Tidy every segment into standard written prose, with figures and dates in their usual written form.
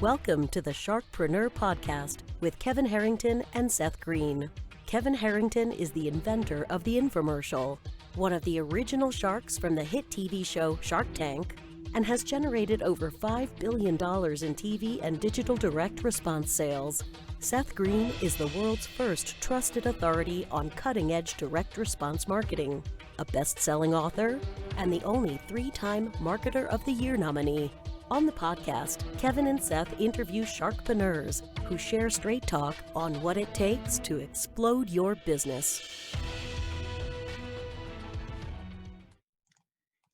Welcome to the SharkPreneur podcast with Kevin Harrington and Seth Greene. Kevin Harrington is the inventor of the infomercial, one of the original sharks from the hit TV show Shark Tank, and has generated over $5 billion in TV and digital direct response sales. Seth Greene is the world's first trusted authority on cutting-edge direct response marketing, a best-selling author, and the only 3-time Marketer of the Year nominee. On the podcast, Kevin and Seth interview sharkpreneurs who share straight talk on what it takes to explode your business.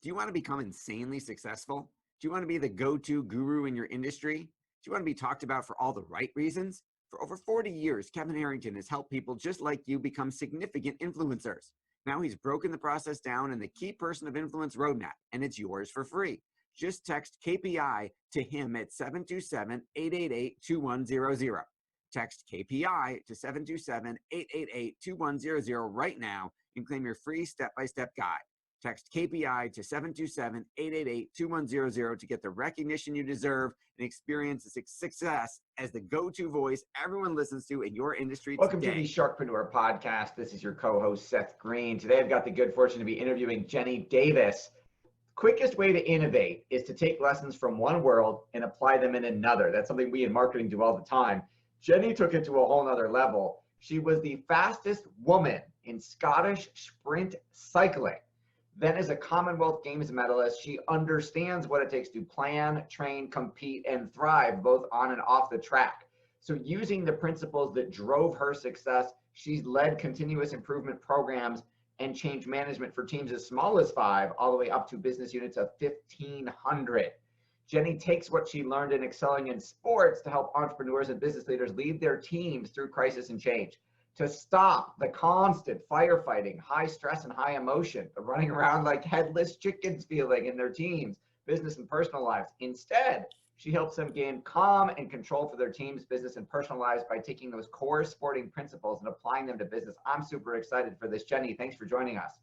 Do you want to become insanely successful? Do you want to be the go-to guru in your industry? Do you want to be talked about for all the right reasons? For over 40 years, Kevin Harrington has helped people just like you become significant influencers. Now he's broken the process down in the Key Person of Influence Roadmap, and it's yours for free. Just text KPI to him at 727-888-2100. Text KPI to 727-888-2100 right now and claim your free step-by-step guide. Text KPI to 727-888-2100 to get the recognition you deserve and experience the success as the go-to voice everyone listens to in your industry today. Welcome to the SharkPreneur podcast. This is your co-host, Seth Greene. Today, I've got the good fortune to be interviewing Jenny Davis. Quickest way to innovate is to take lessons from one world and apply them in another. That's something we in marketing do all the time. Jenny took it to a whole nother level. She was the fastest woman in Scottish sprint cycling. Then as a Commonwealth Games medalist, she understands what it takes to plan, train, compete, and thrive both on and off the track. So using the principles that drove her success, she's led continuous improvement programs and change management for teams as small as 5 all the way up to business units of 1,500. Jenny takes what she learned in excelling in sports to help entrepreneurs and business leaders lead their teams through crisis and change, to stop the constant firefighting, high stress and high emotion, the running around like headless chickens feeling in their teams, business and personal lives. Instead, she helps them gain calm and control for their teams, business and personal lives by taking those core sporting principles and applying them to business. I'm super excited for this. Jenny, thanks for joining us.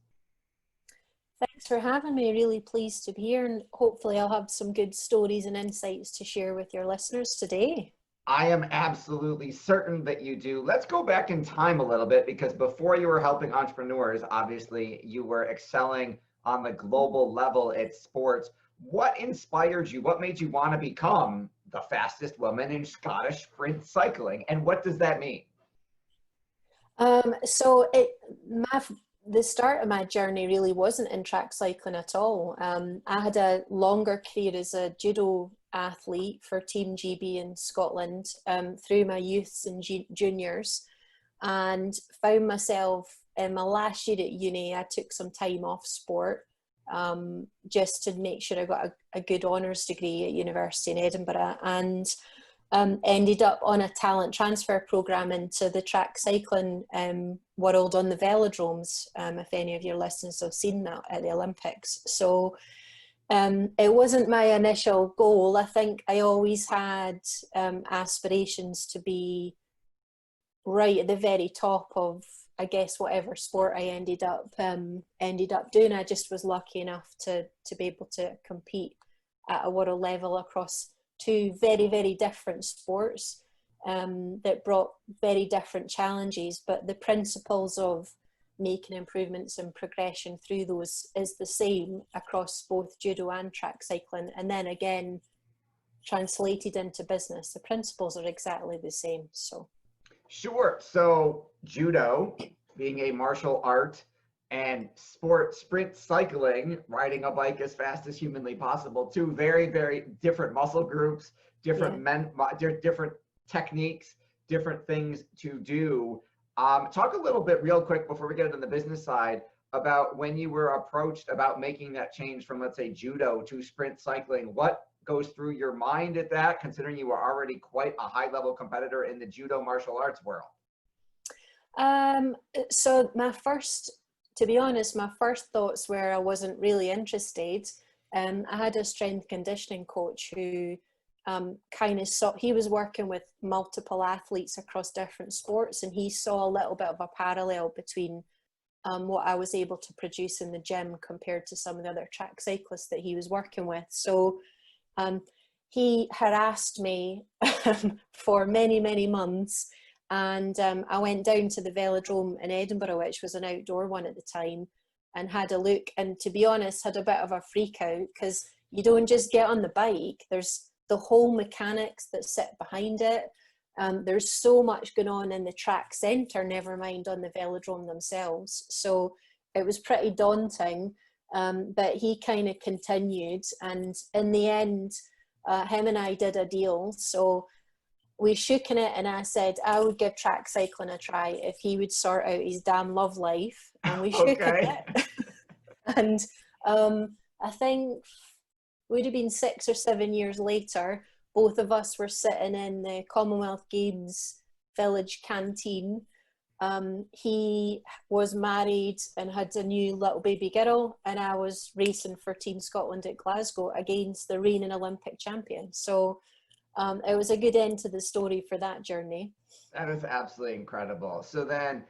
Thanks for having me. Really pleased to be here, and hopefully I'll have some good stories and insights to share with your listeners today. I am absolutely certain that you do. Let's go back in time a little bit, because before you were helping entrepreneurs, obviously you were excelling on the global level at sports. What inspired you? What made you want to become the fastest woman in Scottish sprint cycling? And what does that mean? The start of my journey really wasn't in track cycling at all. I had a longer career as a judo athlete for Team GB in Scotland through my youths and juniors, and found myself in my last year at uni. I took some time off sport just to make sure I got a good honours degree at university in Edinburgh, and ended up on a talent transfer programme into the track cycling world on the velodromes, if any of your listeners have seen that at the Olympics. So it wasn't my initial goal. I think I always had aspirations to be right at the very top of, I guess, whatever sport I ended up doing. I just was lucky enough to be able to compete at a world level across 2 very, very different sports that brought very different challenges, but the principles of making improvements and progression through those is the same across both judo and track cycling. And then again, translated into business, the principles are exactly the same. So sure. So judo being a martial art, and sprint cycling, riding a bike as fast as humanly possible, 2 very, very different muscle groups, different different techniques, different things to do. Talk a little bit real quick before we get into the business side about when you were approached about making that change from, let's say, judo to sprint cycling. What goes through your mind at that, considering you were already quite a high level competitor in the judo martial arts world? So to be honest, my first thoughts were I wasn't really interested. I had a strength conditioning coach who kind of saw, he was working with multiple athletes across different sports, and he saw a little bit of a parallel between what I was able to produce in the gym compared to some of the other track cyclists that he was working with. So he harassed me for many, many months. And I went down to the velodrome in Edinburgh, which was an outdoor one at the time, and had a look. And to be honest, had a bit of a freak out, because you don't just get on the bike. There's the whole mechanics that sit behind it. There's so much going on in the track centre, never mind on the velodrome themselves. So it was pretty daunting, but he kind of continued. And in the end, him and I did a deal. So we shook in it, and I said I would give track cycling a try if he would sort out his damn love life. And we shook in it. And I think would have been 6 or 7 years later, both of us were sitting in the Commonwealth Games village canteen. He was married and had a new little baby girl, and I was racing for Team Scotland at Glasgow against the reigning Olympic champion. So it was a good end to the story for that journey. That is absolutely incredible. So then,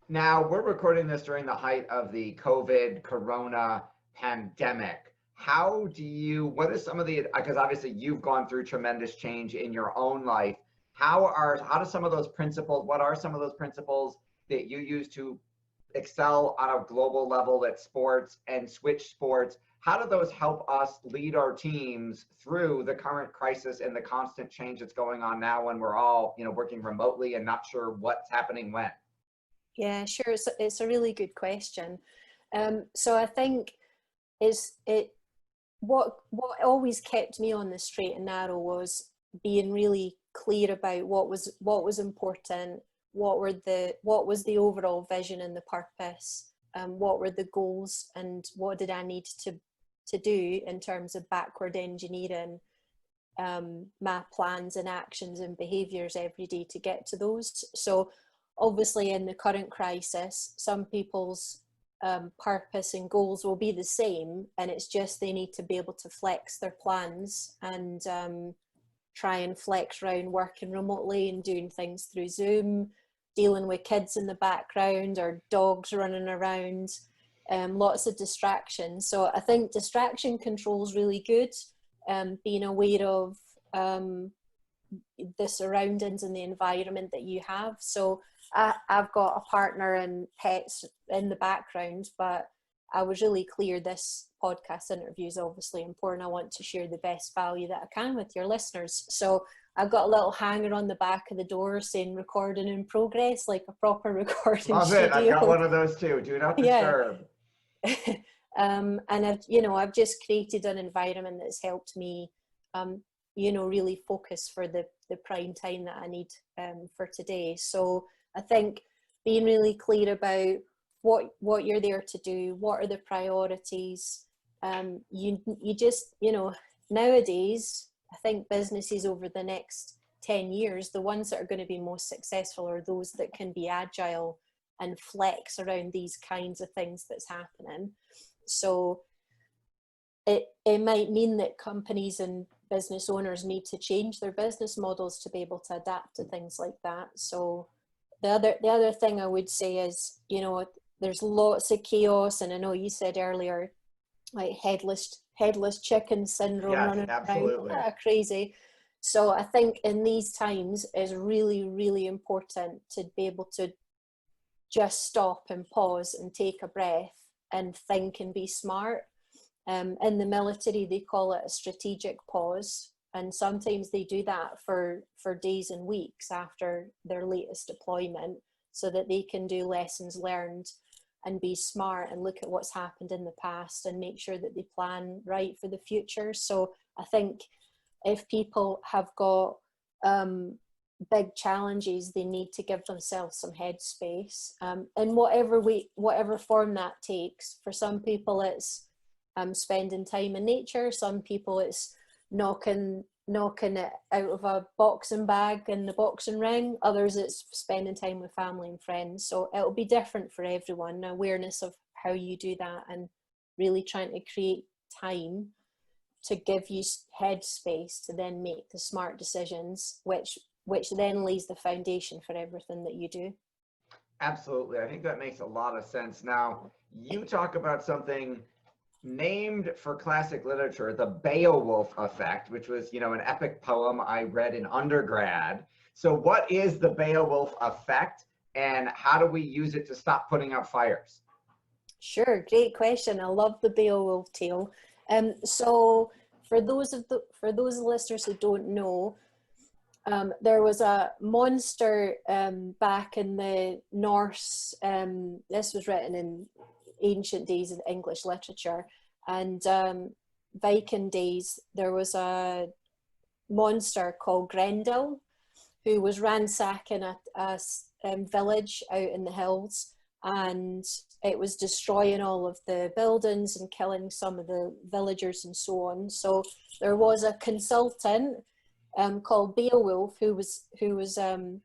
now we're recording this during the height of the COVID corona pandemic. What are some of the, because obviously you've gone through tremendous change in your own life. What are some of those principles that you use to excel on a global level at sports and switch sports? How do those help us lead our teams through the current crisis and the constant change that's going on now, when we're all, working remotely and not sure what's happening when? Yeah, sure. It's a really good question. So I think what always kept me on the straight and narrow was being really clear about what was important, what was the overall vision and the purpose, what were the goals, and what did I need to do in terms of backward engineering my plans and actions and behaviours every day to get to those. So obviously in the current crisis, some people's purpose and goals will be the same, and it's just they need to be able to flex their plans and try and flex around working remotely and doing things through Zoom, dealing with kids in the background or dogs running around, lots of distractions. So I think distraction control is really good, being aware of the surroundings and the environment that you have. So I've got a partner and pets in the background, but I was really clear this podcast interview is obviously important. I want to share the best value that I can with your listeners. So I've got a little hanger on the back of the door saying recording in progress, like a proper recording Love studio. it. I've got one of those too. Do not disturb. Yeah. And I've just created an environment that's helped me, really focus for the prime time that I need for today. So I think being really clear about what you're there to do, what are the priorities. You just, nowadays, I think businesses over the next 10 years, the ones that are going to be most successful are those that can be agile and flex around these kinds of things that's happening. So it might mean that companies and business owners need to change their business models to be able to adapt to things like that. So the other thing I would say is, there's lots of chaos, and I know you said earlier, like headless chicken syndrome. Yes, running absolutely. around, crazy. So I think in these times is really, really important to be able to just stop and pause and take a breath and think and be smart. In the military, they call it a strategic pause. And sometimes they do that for days and weeks after their latest deployment, so that they can do lessons learned and be smart and look at what's happened in the past and make sure that they plan right for the future. So I think if people have got big challenges, they need to give themselves some headspace, in whatever form that takes. For some people it's spending time in nature, some people it's knocking it out of a boxing bag in the boxing ring, others it's spending time with family and friends. So it'll be different for everyone. Awareness of how you do that and really trying to create time to give you headspace to then make the smart decisions, which then lays the foundation for everything that you do. Absolutely. I think that makes a lot of sense. Now, you talk about something named for classic literature the Beowulf effect, which was, an epic poem I read in undergrad. So what is the Beowulf effect, and how do we use it to stop putting out fires? Sure, great question. I love the Beowulf tale. So for those listeners who don't know, there was a monster back in the Norse. This was written in ancient days in English literature, and Viking days. There was a monster called Grendel, who was ransacking a village out in the hills, and it was destroying all of the buildings and killing some of the villagers and so on. So there was a consultant called Beowulf who was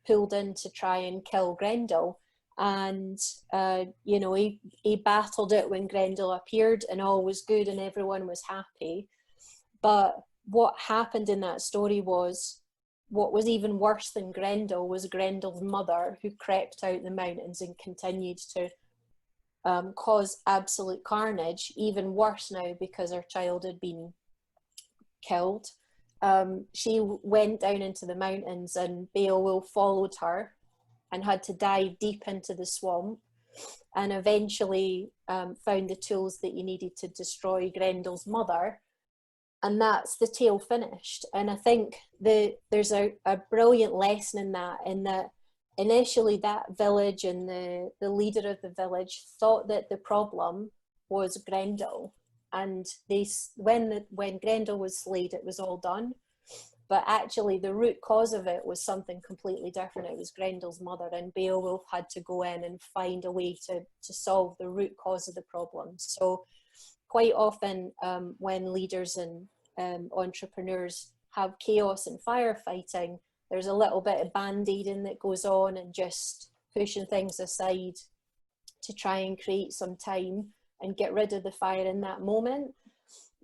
pulled in to try and kill Grendel, and he battled it when Grendel appeared, and all was good and everyone was happy. But what happened in that story was, what was even worse than Grendel was Grendel's mother, who crept out the mountains and continued to cause absolute carnage, even worse now because her child had been killed. She went down into the mountains, and Beowulf followed her and had to dive deep into the swamp, and eventually found the tools that you needed to destroy Grendel's mother. And that's the tale finished. And I think there's a brilliant lesson in that initially that village and the leader of the village thought that the problem was Grendel. And when Grendel was slayed, it was all done. But actually the root cause of it was something completely different. It was Grendel's mother, and Beowulf had to go in and find a way to solve the root cause of the problem. So quite often when leaders and entrepreneurs have chaos and firefighting, there's a little bit of band-aiding that goes on and just pushing things aside to try and create some time and get rid of the fire in that moment.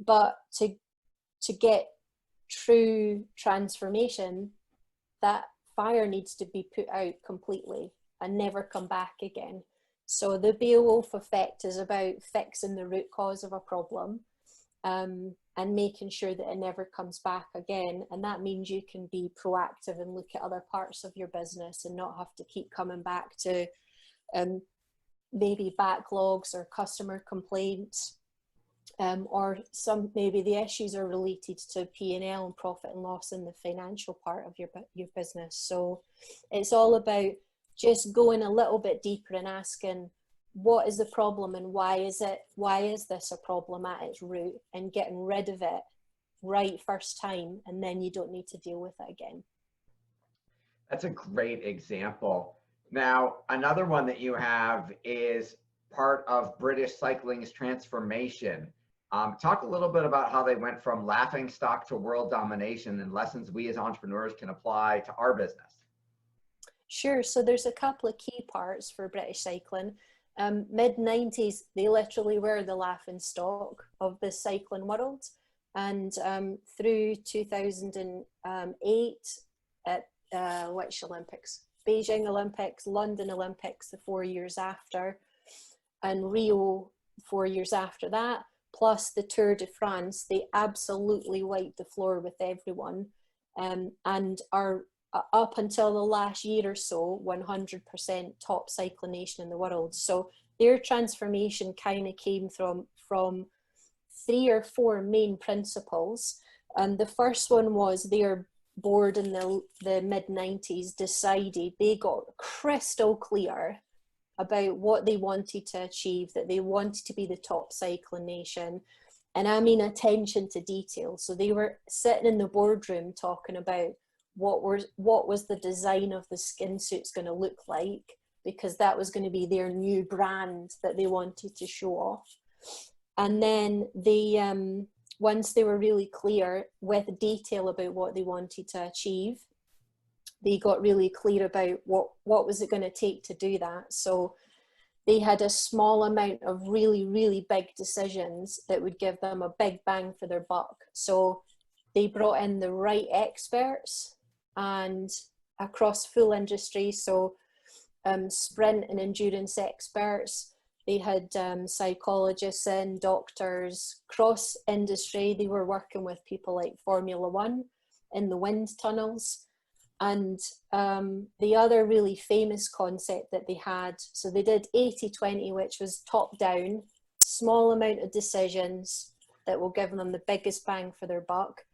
But to get true transformation, that fire needs to be put out completely and never come back again. So the Beowulf effect is about fixing the root cause of a problem, and making sure that it never comes back again. And that means you can be proactive and look at other parts of your business and not have to keep coming back to maybe backlogs or customer complaints, or maybe the issues are related to P&L and profit and loss in the financial part of your business. So it's all about just going a little bit deeper and asking, what is the problem and why is this a problem at its root, and getting rid of it right first time, and then you don't need to deal with it again. That's a great example. Now, another one that you have is part of British cycling's transformation. Talk a little bit about how they went from laughing stock to world domination, and lessons we as entrepreneurs can apply to our business. Sure. So there's a couple of key parts for British cycling. Mid-90s, they literally were the laughing stock of the cycling world. And through 2008 at which Olympics? Beijing Olympics, London Olympics the 4 years after, and Rio 4 years after that, plus the Tour de France, they absolutely wiped the floor with everyone, and are up until the last year or so 100% top cycling nation in the world. So their transformation kind of came from 3 or 4 main principles. And the first one was their board in the mid-90s decided, they got crystal clear about what they wanted to achieve, that they wanted to be the top cycling nation. And I mean attention to detail. So they were sitting in the boardroom talking about what was the design of the skin suits going to look like, because that was going to be their new brand that they wanted to show off. And then they, once they were really clear with detail about what they wanted to achieve, they got really clear about what was it going to take to do that. So they had a small amount of really, really big decisions that would give them a big bang for their buck. So they brought in the right experts and across full industry. So sprint and endurance experts. They had psychologists and doctors, cross industry. They were working with people like Formula One in the wind tunnels. And the other really famous concept that they had, so they did 80-20, which was top down, small amount of decisions that will give them the biggest bang for their buck.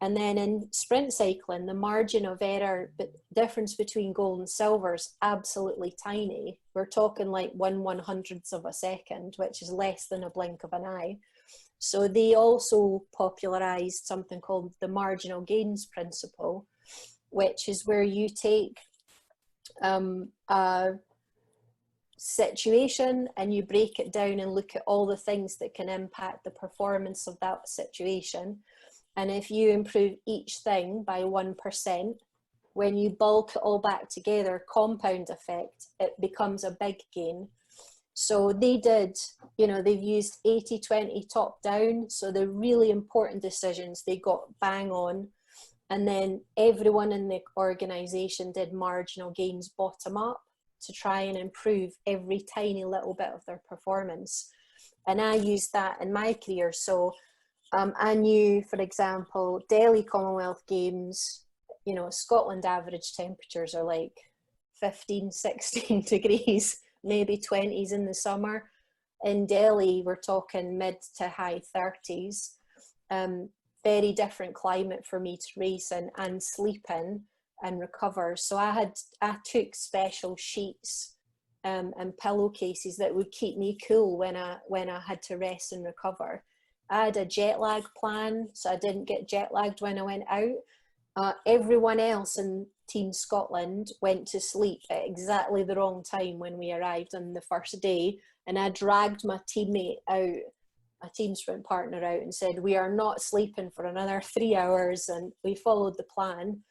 And then in sprint cycling, the margin of error, the difference between gold and silver is absolutely tiny. We're talking like 1/100th of a second, which is less than a blink of an eye. So they also popularized something called the marginal gains principle, which is where you take a situation and you break it down and look at all the things that can impact the performance of that situation. And if you improve each thing by 1%, when you bulk it all back together, compound effect, it becomes a big gain. So they did, you know, they've used 80-20 top down. So the really important decisions they got bang on. And then everyone in the organization did marginal gains bottom up to try and improve every tiny little bit of their performance. And I used that in my career. So I knew, for example, Delhi Commonwealth Games, you know, Scotland average temperatures are like 15, 16 degrees, maybe 20s in the summer. In Delhi, we're talking mid to high 30s. Very different climate for me to race in and sleep in and recover. So I took special sheets and pillowcases that would keep me cool when I had to rest and recover. I had a jet lag plan, so I didn't get jet lagged when I went out. Everyone else in Team Scotland went to sleep at exactly the wrong time when we arrived on the first day, and I dragged my teammate out, a team sprint partner out, and said, we are not sleeping for another 3 hours, and we followed the plan.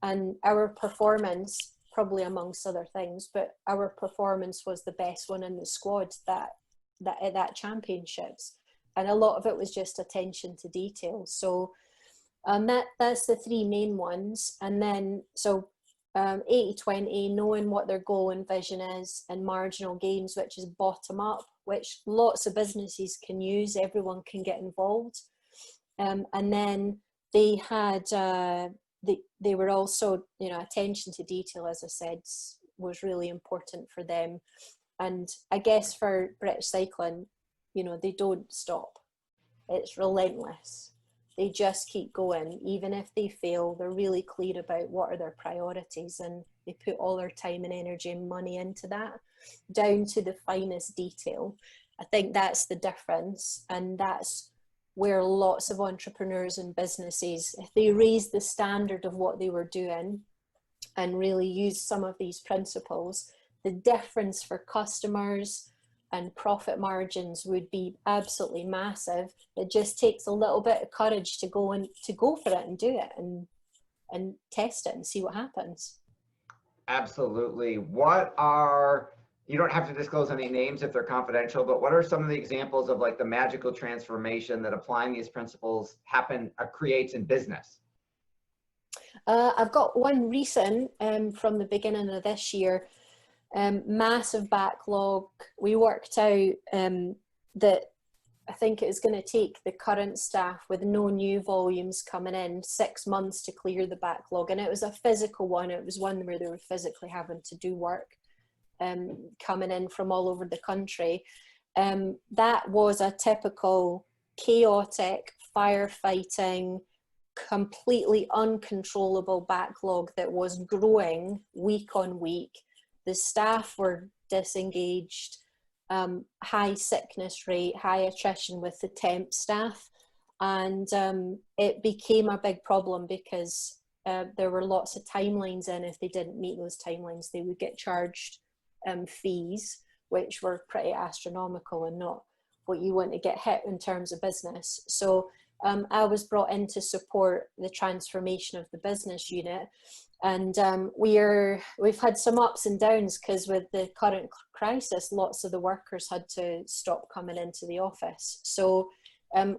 And our performance, probably amongst other things, but our performance was the best one in the squad that championships. And a lot of it was just attention to detail. So that's the three main ones. And then, so 80-20, knowing what their goal and vision is, and marginal gains, which is bottom up, which lots of businesses can use, everyone can get involved. And then they had, they were also, you know, attention to detail, as I said, was really important for them. And I guess for British cycling, you know, they don't stop. It's relentless. They just keep going. Even if they fail, they're really clear about what are their priorities, and they put all their time and energy and money into that, down to the finest detail. I think that's the difference, and that's where lots of entrepreneurs and businesses, if they raise the standard of what they were doing and really use some of these principles, the difference for customers and profit margins would be absolutely massive. It just takes a little bit of courage to go for it and do it and test it and see what happens. Absolutely. You don't have to disclose any names if they're confidential, but what are some of the examples of like the magical transformation that applying these principles creates in business? I've got one recent from the beginning of this year. Massive backlog. We worked out that I think it was going to take the current staff, with no new volumes coming in, 6 months to clear the backlog. And it was a physical one. It was one where they were physically having to do work coming in from all over the country. That was a typical chaotic firefighting, completely uncontrollable backlog that was growing week on week. The staff were disengaged, high sickness rate, high attrition with the temp staff, and it became a big problem because there were lots of timelines in. If they didn't meet those timelines, they would get charged fees, which were pretty astronomical and not what you want to get hit in terms of business. So I was brought in to support the transformation of the business unit. And we've had some ups and downs, because with the current crisis, lots of the workers had to stop coming into the office. So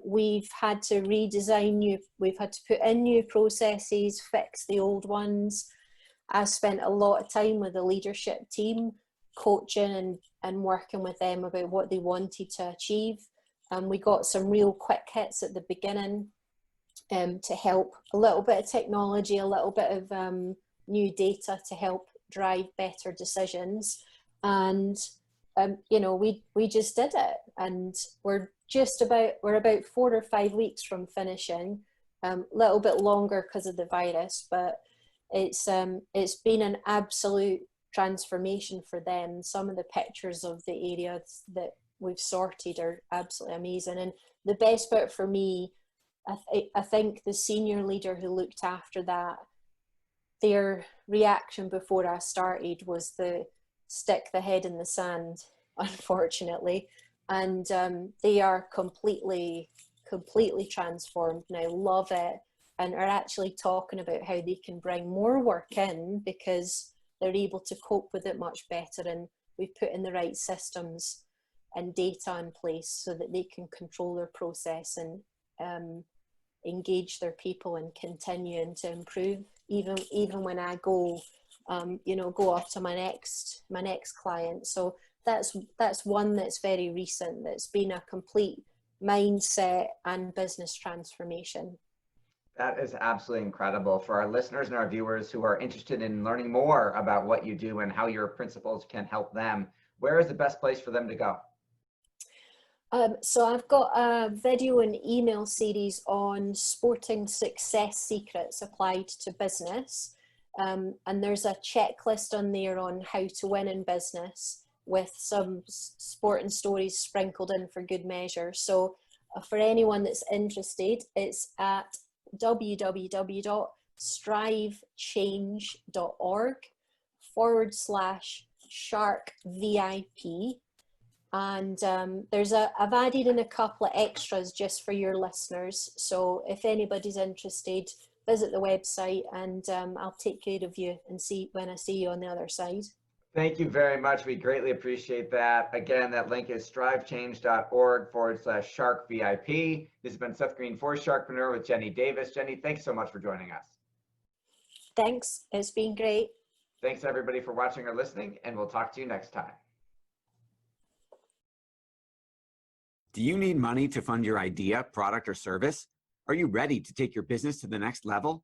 we've had to redesign we've had to put in new processes, fix the old ones. I spent a lot of time with the leadership team coaching and working with them about what they wanted to achieve. We got some real quick hits at the beginning to help, a little bit of technology, a little bit of new data to help drive better decisions. And you know, we just did it, and we're about 4 or 5 weeks from finishing. Little bit longer because of the virus, but it's been an absolute transformation for them. Some of the pictures of the areas that we've sorted are absolutely amazing, and the best bit for me, I think the senior leader who looked after that, their reaction before I started was the stick the head in the sand, unfortunately. And they are completely transformed now, love it, and are actually talking about how they can bring more work in because they're able to cope with it much better, and we've put in the right systems and data in place so that they can control their process and engage their people and continuing to improve even when I go go off to my next client. So that's one that's very recent, that's been a complete mindset and business transformation. That is absolutely incredible. For our listeners and our viewers who are interested in learning more about what you do and how your principles can help them, where is the best place for them to go? So I've got a video and email series on sporting success secrets applied to business. And there's a checklist on there on how to win in business with some sporting stories sprinkled in for good measure. So for anyone that's interested, it's at www.strivechange.org/SharkVIP. And I've added in a couple of extras just for your listeners. So if anybody's interested, visit the website, and I'll take care of you and see when I see you on the other side. Thank you very much. We greatly appreciate that. Again, that link is strivechange.org/SharkVIP. This has been Seth Greene for SharkPreneur with Jenny Davis. Jenny, thanks so much for joining us. Thanks. It's been great. Thanks everybody for watching or listening, and we'll talk to you next time. Do you need money to fund your idea, product, or service? Are you ready to take your business to the next level?